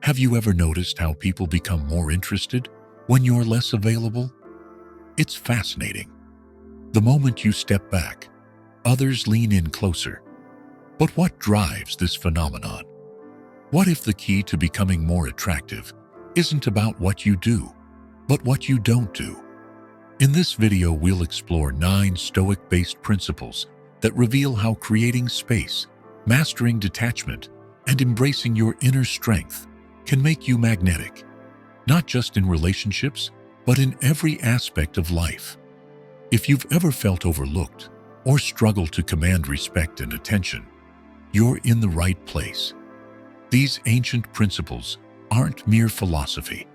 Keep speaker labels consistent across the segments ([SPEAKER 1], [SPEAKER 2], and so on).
[SPEAKER 1] Have you ever noticed how people become more interested when you're less available? It's fascinating. The moment you step back, others lean in closer. But what drives this phenomenon? What if the key to becoming more attractive isn't about what you do, but what you don't do? In this video, we'll explore 9 Stoic-based principles that reveal how creating space, mastering detachment, and embracing your inner strength can make you magnetic, not just in relationships, but in every aspect of life. If you've ever felt overlooked or struggled to command respect and attention, you're in the right place. These ancient principles aren't mere philosophy.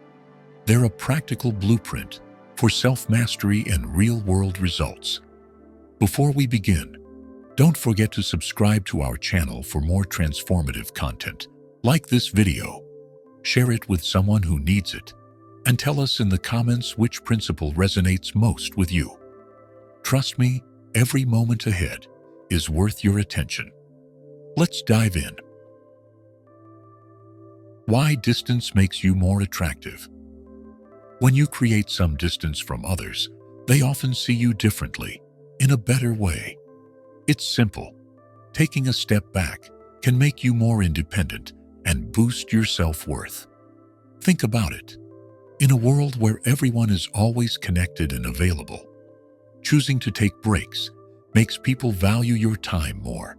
[SPEAKER 1] They're a practical blueprint for self-mastery and real-world results. Before we begin, don't forget to subscribe to our channel for more transformative content. Like this video, share it with someone who needs it, and tell us in the comments which principle resonates most with you. Trust me, every moment ahead is worth your attention. Let's dive in. Why distance makes you more attractive? When you create some distance from others, they often see you differently, in a better way. It's simple. Taking a step back can make you more independent and boost your self-worth. Think about it. In a world where everyone is always connected and available, choosing to take breaks makes people value your time more.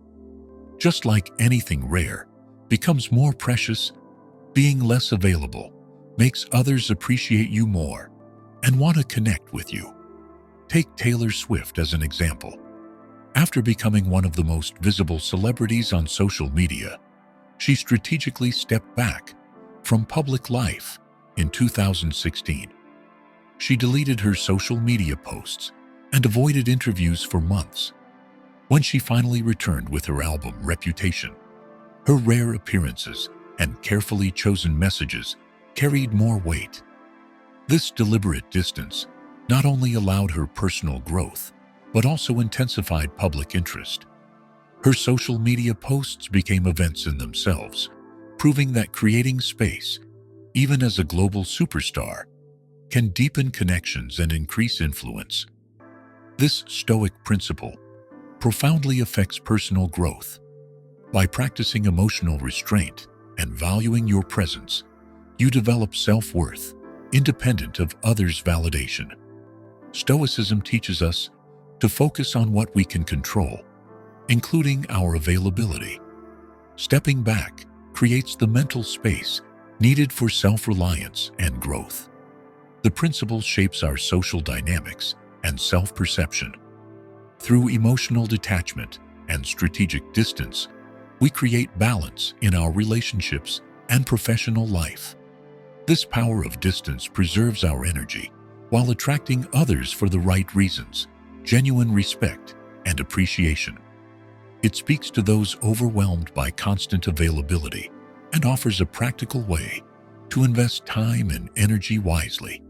[SPEAKER 1] Just like anything rare becomes more precious, being less available makes others appreciate you more and want to connect with you. Take Taylor Swift as an example. After becoming one of the most visible celebrities on social media, she strategically stepped back from public life in 2016. She deleted her social media posts and avoided interviews for months. When she finally returned with her album Reputation, her rare appearances and carefully chosen messages carried more weight. This deliberate distance not only allowed her personal growth, but also intensified public interest. Her social media posts became events in themselves, proving that creating space, even as a global superstar, can deepen connections and increase influence. This Stoic principle profoundly affects personal growth. By practicing emotional restraint and valuing your presence, you develop self-worth, independent of others' validation. Stoicism teaches us to focus on what we can control, including our availability. Stepping back creates the mental space needed for self-reliance and growth. The principle shapes our social dynamics and self-perception. Through emotional detachment and strategic distance, we create balance in our relationships and professional life. This power of distance preserves our energy while attracting others for the right reasons, genuine respect and appreciation. It speaks to those overwhelmed by constant availability and offers a practical way to invest time and energy wisely.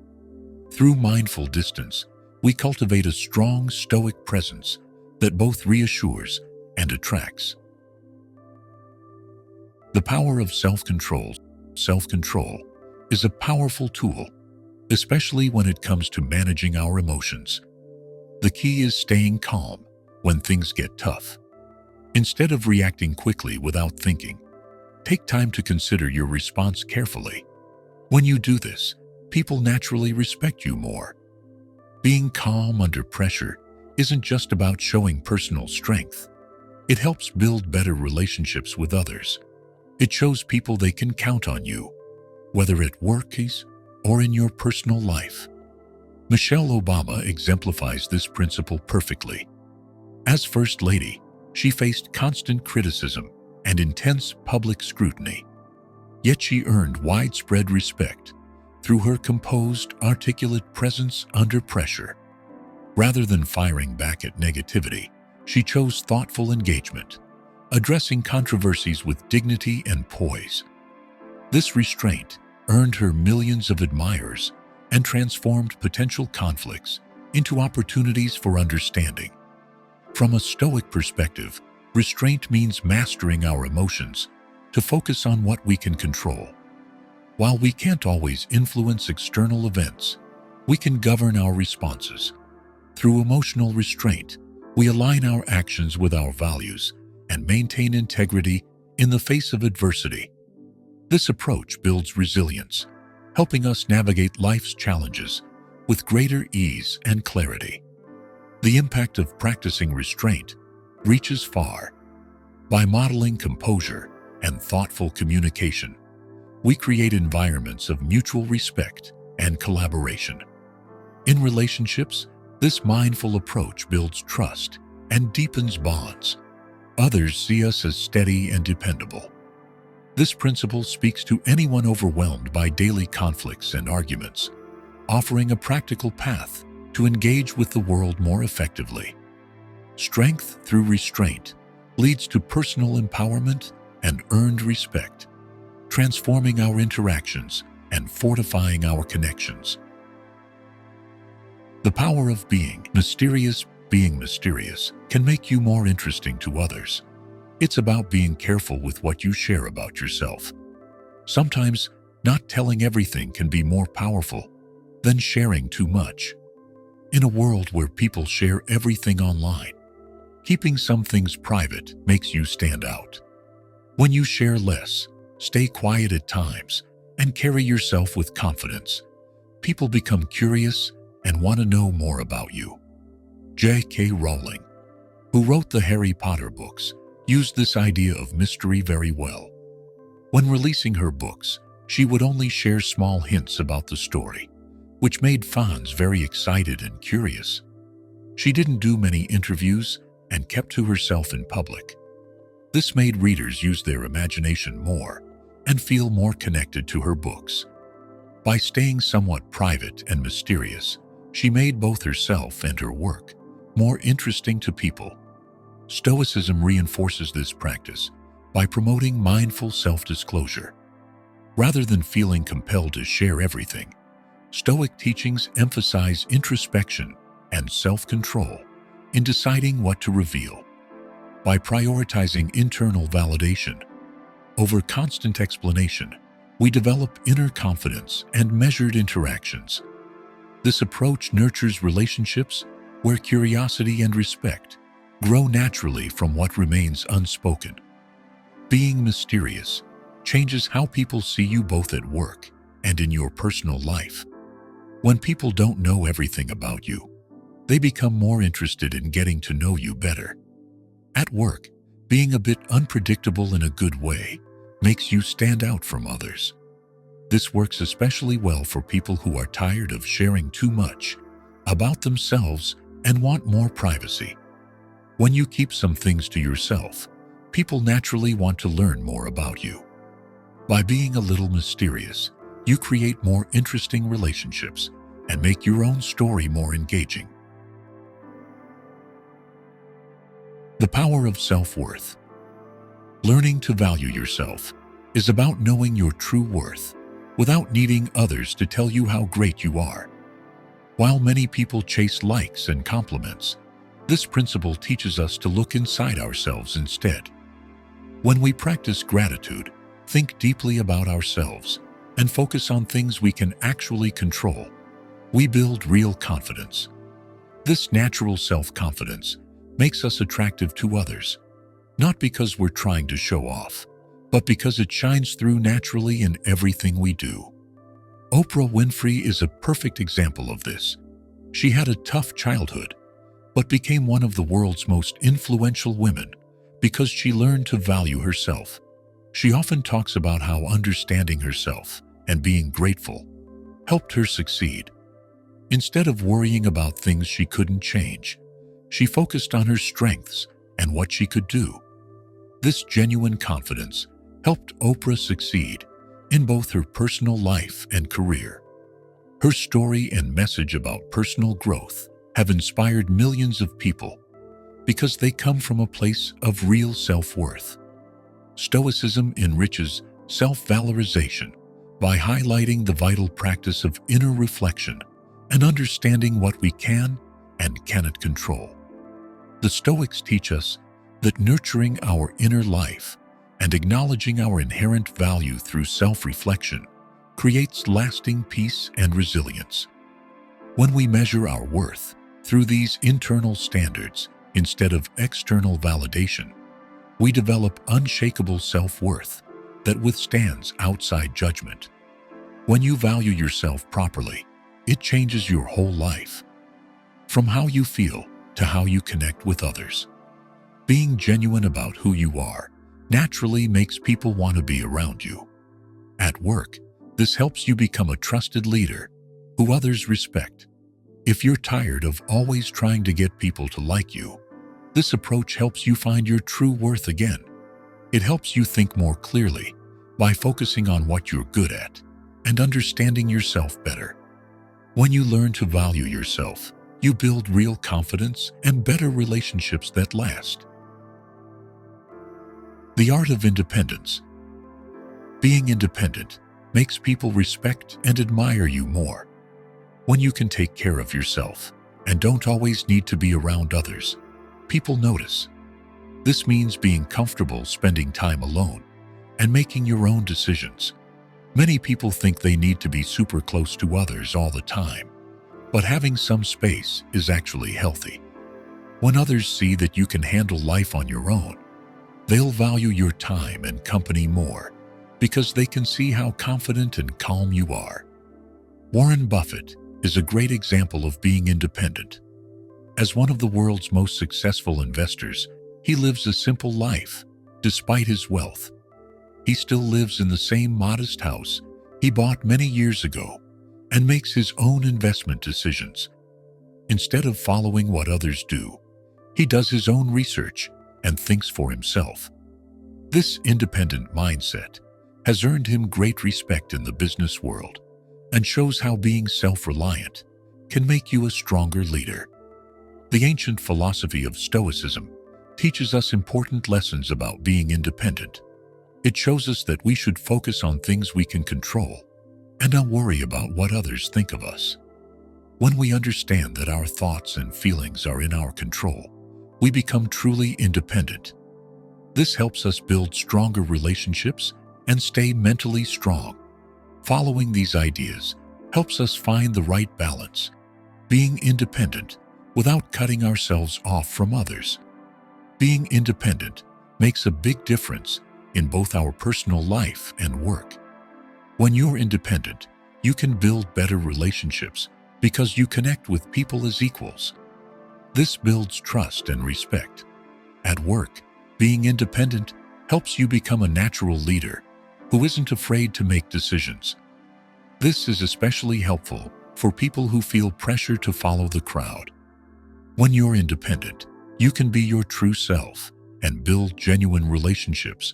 [SPEAKER 1] Through mindful distance, we cultivate a strong Stoic presence that both reassures and attracts. The power of self-control. Self-control is a powerful tool, especially when it comes to managing our emotions. The key is staying calm when things get tough. Instead of reacting quickly without thinking, take time to consider your response carefully. When you do this, people naturally respect you more. Being calm under pressure isn't just about showing personal strength. It helps build better relationships with others. It shows people they can count on you, whether at work or in your personal life. Michelle Obama exemplifies this principle perfectly. As First Lady, she faced constant criticism and intense public scrutiny. Yet she earned widespread respect through her composed, articulate presence under pressure. Rather than firing back at negativity, she chose thoughtful engagement, addressing controversies with dignity and poise. This restraint earned her millions of admirers and transformed potential conflicts into opportunities for understanding. From a Stoic perspective, restraint means mastering our emotions to focus on what we can control. While we can't always influence external events, we can govern our responses. Through emotional restraint, we align our actions with our values and maintain integrity in the face of adversity. This approach builds resilience, helping us navigate life's challenges with greater ease and clarity. The impact of practicing restraint reaches far. By modeling composure and thoughtful communication, we create environments of mutual respect and collaboration. In relationships, this mindful approach builds trust and deepens bonds. Others see us as steady and dependable. This principle speaks to anyone overwhelmed by daily conflicts and arguments, offering a practical path to engage with the world more effectively. Strength through restraint leads to personal empowerment and earned respect, transforming our interactions and fortifying our connections. The power of being mysterious can make you more interesting to others. It's about being careful with what you share about yourself. Sometimes, not telling everything can be more powerful than sharing too much. In a world where people share everything online, keeping some things private makes you stand out. When you share less, stay quiet at times, and carry yourself with confidence, people become curious and want to know more about you. J.K. Rowling, who wrote the Harry Potter books, used this idea of mystery very well. When releasing her books, she would only share small hints about the story, which made fans very excited and curious. She didn't do many interviews and kept to herself in public. This made readers use their imagination more and feel more connected to her books. By staying somewhat private and mysterious, she made both herself and her work more interesting to people. Stoicism reinforces this practice by promoting mindful self-disclosure. Rather than feeling compelled to share everything, Stoic teachings emphasize introspection and self-control in deciding what to reveal. By prioritizing internal validation over constant explanation, we develop inner confidence and measured interactions. This approach nurtures relationships where curiosity and respect grow naturally from what remains unspoken. Being mysterious changes how people see you both at work and in your personal life. When people don't know everything about you, they become more interested in getting to know you better. At work, being a bit unpredictable in a good way makes you stand out from others. This works especially well for people who are tired of sharing too much about themselves and want more privacy. When you keep some things to yourself, people naturally want to learn more about you. By being a little mysterious, you create more interesting relationships and make your own story more engaging. The power of self-worth. Learning to value yourself is about knowing your true worth without needing others to tell you how great you are. While many people chase likes and compliments, this principle teaches us to look inside ourselves instead. When we practice gratitude, think deeply about ourselves and focus on things we can actually control, we build real confidence. This natural self-confidence makes us attractive to others, not because we're trying to show off, but because it shines through naturally in everything we do. Oprah Winfrey is a perfect example of this. She had a tough childhood, but became one of the world's most influential women because she learned to value herself. She often talks about how understanding herself and being grateful helped her succeed. Instead of worrying about things she couldn't change, she focused on her strengths and what she could do. This genuine confidence helped Oprah succeed in both her personal life and career. Her story and message about personal growth have inspired millions of people because they come from a place of real self-worth. Stoicism enriches self-valorization by highlighting the vital practice of inner reflection and understanding what we can and cannot control. The Stoics teach us that nurturing our inner life and acknowledging our inherent value through self-reflection creates lasting peace and resilience. When we measure our worth through these internal standards instead of external validation, we develop unshakable self-worth that withstands outside judgment. When you value yourself properly, it changes your whole life, from how you feel to how you connect with others. Being genuine about who you are naturally makes people want to be around you. At work, this helps you become a trusted leader who others respect. If you're tired of always trying to get people to like you, this approach helps you find your true worth again. It helps you think more clearly by focusing on what you're good at and understanding yourself better. When you learn to value yourself, you build real confidence and better relationships that last. The art of independence. Being independent makes people respect and admire you more. When you can take care of yourself and don't always need to be around others, people notice. This means being comfortable spending time alone and making your own decisions. Many people think they need to be super close to others all the time, but having some space is actually healthy. When others see that you can handle life on your own, they'll value your time and company more because they can see how confident and calm you are. Warren Buffett is a great example of being independent. As one of the world's most successful investors, he lives a simple life despite his wealth. He still lives in the same modest house he bought many years ago and makes his own investment decisions. Instead of following what others do, he does his own research and thinks for himself. This independent mindset has earned him great respect in the business world and shows how being self-reliant can make you a stronger leader. The ancient philosophy of Stoicism teaches us important lessons about being independent. It shows us that we should focus on things we can control and not worry about what others think of us. When we understand that our thoughts and feelings are in our control, we become truly independent. This helps us build stronger relationships and stay mentally strong. Following these ideas helps us find the right balance, being independent without cutting ourselves off from others. Being independent makes a big difference in both our personal life and work. When you're independent, you can build better relationships because you connect with people as equals. This builds trust and respect. At work, being independent helps you become a natural leader who isn't afraid to make decisions. This is especially helpful for people who feel pressure to follow the crowd. When you're independent, you can be your true self and build genuine relationships.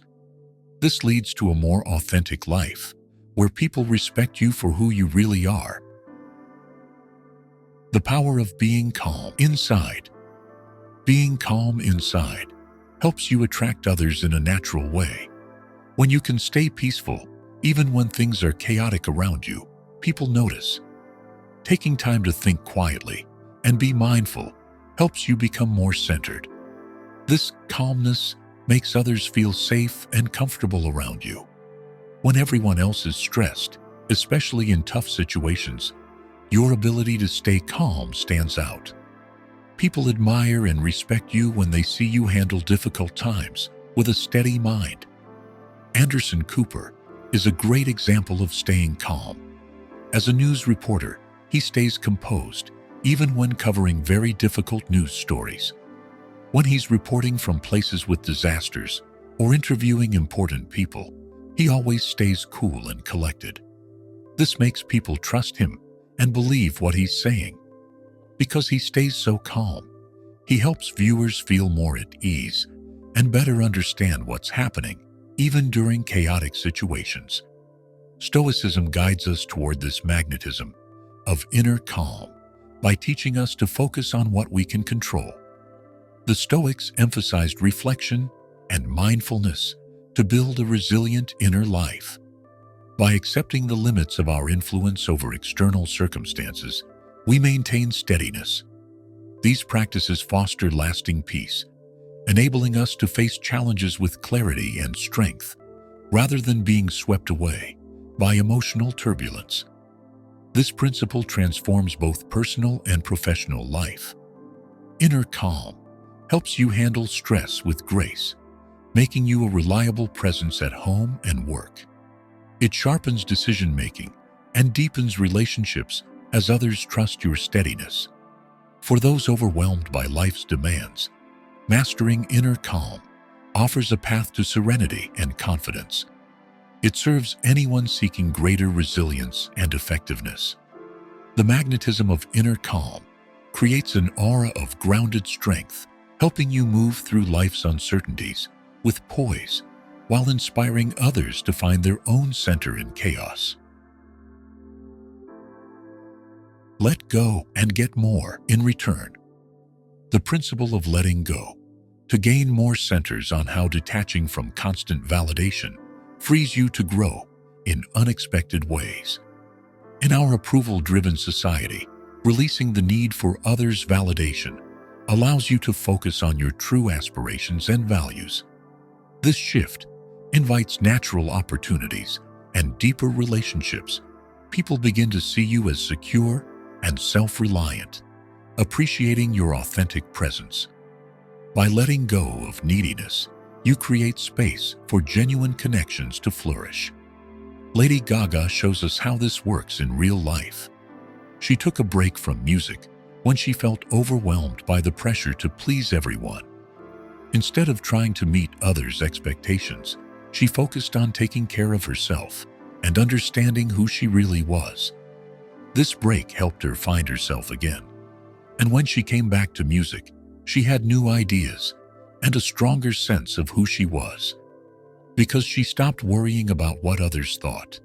[SPEAKER 1] This leads to a more authentic life, where people respect you for who you really are. The power of being calm inside. Being calm inside helps you attract others in a natural way. When you can stay peaceful, even when things are chaotic around you, people notice. Taking time to think quietly and be mindful helps you become more centered. This calmness makes others feel safe and comfortable around you. When everyone else is stressed, especially in tough situations, your ability to stay calm stands out. People admire and respect you when they see you handle difficult times with a steady mind. Anderson Cooper is a great example of staying calm. As a news reporter, he stays composed even when covering very difficult news stories. When he's reporting from places with disasters or interviewing important people, he always stays cool and collected. This makes people trust him and believe what he's saying. Because he stays so calm, he helps viewers feel more at ease and better understand what's happening, even during chaotic situations. Stoicism guides us toward this magnetism of inner calm by teaching us to focus on what we can control. The Stoics emphasized reflection and mindfulness to build a resilient inner life. By accepting the limits of our influence over external circumstances, we maintain steadiness. These practices foster lasting peace, enabling us to face challenges with clarity and strength, rather than being swept away by emotional turbulence. This principle transforms both personal and professional life. Inner calm helps you handle stress with grace, making you a reliable presence at home and work. It sharpens decision-making and deepens relationships as others trust your steadiness. For those overwhelmed by life's demands, mastering inner calm offers a path to serenity and confidence. It serves anyone seeking greater resilience and effectiveness. The magnetism of inner calm creates an aura of grounded strength, helping you move through life's uncertainties with poise, while inspiring others to find their own center in chaos. Let go and get more in return. The principle of letting go to gain more centers on how detaching from constant validation frees you to grow in unexpected ways. In our approval-driven society, releasing the need for others' validation allows you to focus on your true aspirations and values. This shift invites natural opportunities and deeper relationships. People begin to see you as secure and self-reliant, appreciating your authentic presence. By letting go of neediness, you create space for genuine connections to flourish. Lady Gaga shows us how this works in real life. She took a break from music when she felt overwhelmed by the pressure to please everyone. Instead of trying to meet others' expectations, she focused on taking care of herself and understanding who she really was. This break helped her find herself again. And when she came back to music, she had new ideas and a stronger sense of who she was. Because she stopped worrying about what others thought,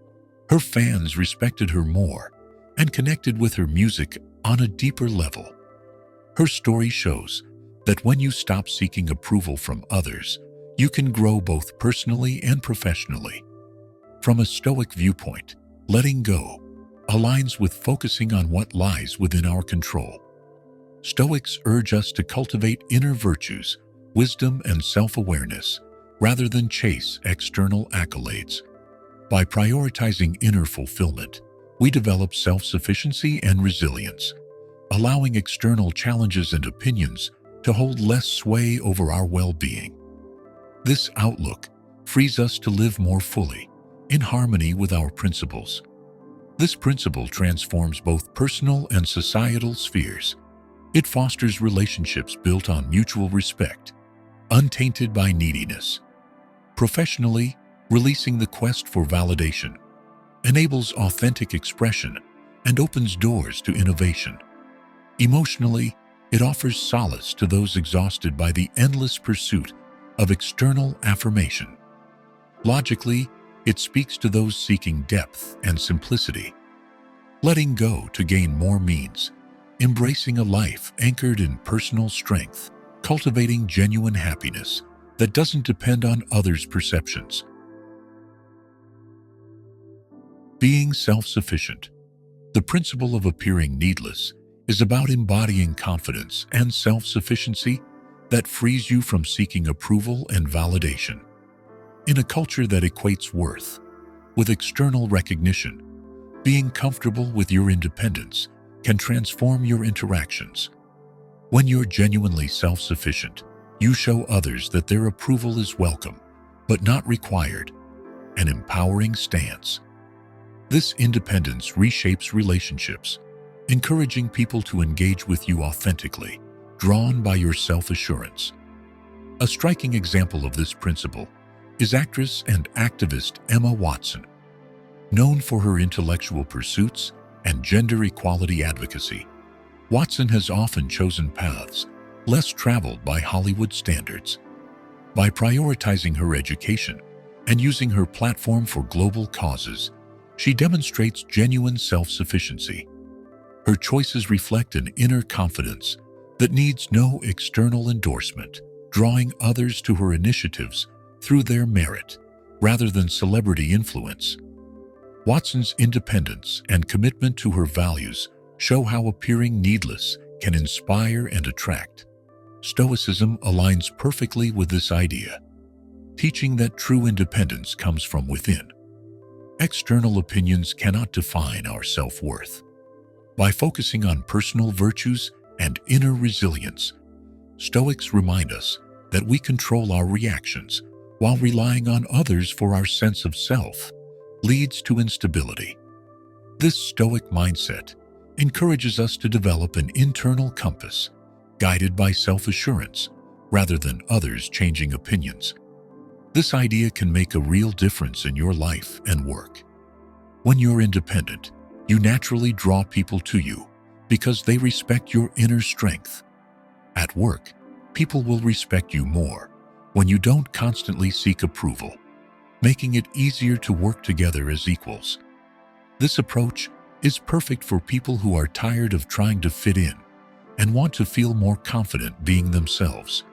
[SPEAKER 1] her fans respected her more and connected with her music on a deeper level. Her story shows that when you stop seeking approval from others, you can grow both personally and professionally. From a Stoic viewpoint, letting go aligns with focusing on what lies within our control. Stoics urge us to cultivate inner virtues, wisdom, and self-awareness, rather than chase external accolades. By prioritizing inner fulfillment, we develop self-sufficiency and resilience, allowing external challenges and opinions to hold less sway over our well-being. This outlook frees us to live more fully, in harmony with our principles. This principle transforms both personal and societal spheres. It fosters relationships built on mutual respect, untainted by neediness. Professionally, releasing the quest for validation enables authentic expression and opens doors to innovation. Emotionally, it offers solace to those exhausted by the endless pursuit of external affirmation. Logically, it speaks to those seeking depth and simplicity. Letting go to gain more means embracing a life anchored in personal strength, cultivating genuine happiness that doesn't depend on others' perceptions. Being self-sufficient. The principle of appearing needless is about embodying confidence and self-sufficiency that frees you from seeking approval and validation. In a culture that equates worth with external recognition, being comfortable with your independence can transform your interactions. When you're genuinely self-sufficient, you show others that their approval is welcome, but not required, an empowering stance. This independence reshapes relationships, encouraging people to engage with you authentically, drawn by your self-assurance. A striking example of this principle is actress and activist Emma Watson. Known for her intellectual pursuits and gender equality advocacy, Watson has often chosen paths less traveled by Hollywood standards. By prioritizing her education and using her platform for global causes, she demonstrates genuine self-sufficiency. Her choices reflect an inner confidence that needs no external endorsement, drawing others to her initiatives through their merit, rather than celebrity influence. Watson's independence and commitment to her values show how appearing needless can inspire and attract. Stoicism aligns perfectly with this idea, teaching that true independence comes from within. External opinions cannot define our self-worth. By focusing on personal virtues and inner resilience, Stoics remind us that we control our reactions while relying on others for our sense of self leads to instability. This Stoic mindset encourages us to develop an internal compass guided by self-assurance rather than others' changing opinions. This idea can make a real difference in your life and work. When you're independent, you naturally draw people to you because they respect your inner strength. At work, people will respect you more when you don't constantly seek approval, making it easier to work together as equals. This approach is perfect for people who are tired of trying to fit in and want to feel more confident being themselves.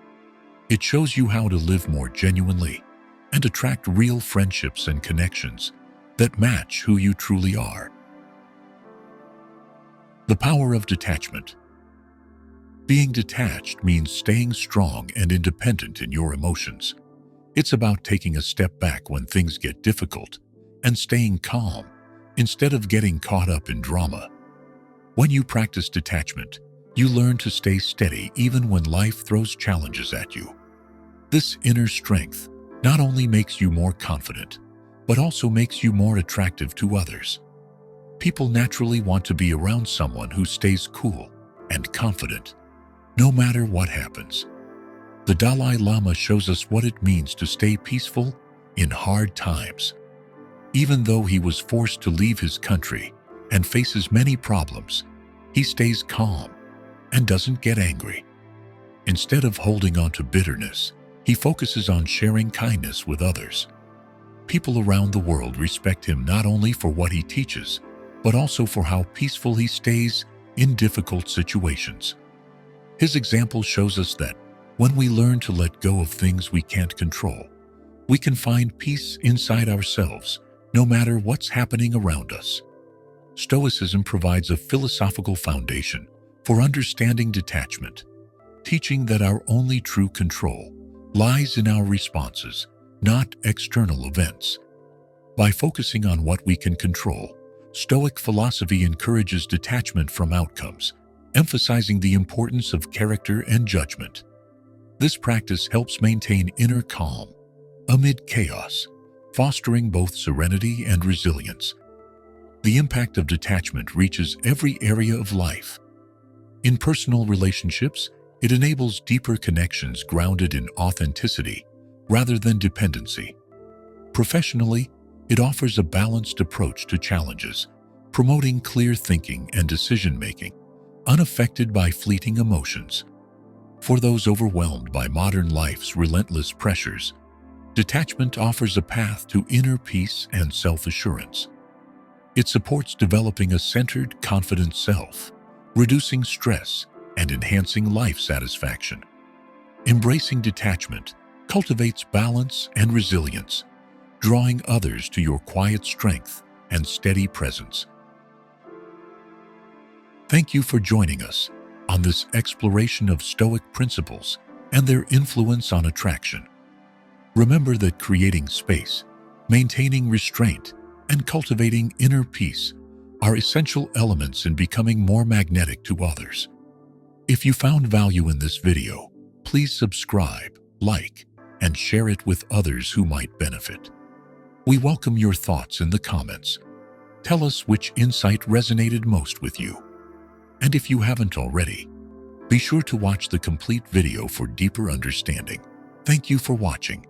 [SPEAKER 1] It shows you how to live more genuinely and attract real friendships and connections that match who you truly are. The power of detachment. Being detached means staying strong and independent in your emotions. It's about taking a step back when things get difficult and staying calm instead of getting caught up in drama. When you practice detachment, you learn to stay steady even when life throws challenges at you. This inner strength not only makes you more confident, but also makes you more attractive to others. People naturally want to be around someone who stays cool and confident, no matter what happens. The Dalai Lama shows us what it means to stay peaceful in hard times. Even though he was forced to leave his country and faces many problems, he stays calm and doesn't get angry. Instead of holding on to bitterness, he focuses on sharing kindness with others. People around the world respect him not only for what he teaches, but also for how peaceful he stays in difficult situations. His example shows us that when we learn to let go of things we can't control, we can find peace inside ourselves, no matter what's happening around us. Stoicism provides a philosophical foundation for understanding detachment, teaching that our only true control lies in our responses, not external events. By focusing on what we can control, Stoic philosophy encourages detachment from outcomes, emphasizing the importance of character and judgment. This practice helps maintain inner calm amid chaos, fostering both serenity and resilience. The impact of detachment reaches every area of life. In personal relationships, it enables deeper connections grounded in authenticity rather than dependency. Professionally, it offers a balanced approach to challenges, promoting clear thinking and decision-making, unaffected by fleeting emotions. For those overwhelmed by modern life's relentless pressures, detachment offers a path to inner peace and self-assurance. It supports developing a centered, confident self, reducing stress, and enhancing life satisfaction. Embracing detachment cultivates balance and resilience, drawing others to your quiet strength and steady presence. Thank you for joining us on this exploration of Stoic principles and their influence on attraction. Remember that creating space, maintaining restraint, and cultivating inner peace are essential elements in becoming more magnetic to others. If you found value in this video, please subscribe, like, and share it with others who might benefit. We welcome your thoughts in the comments. Tell us which insight resonated most with you. And if you haven't already, be sure to watch the complete video for deeper understanding. Thank you for watching.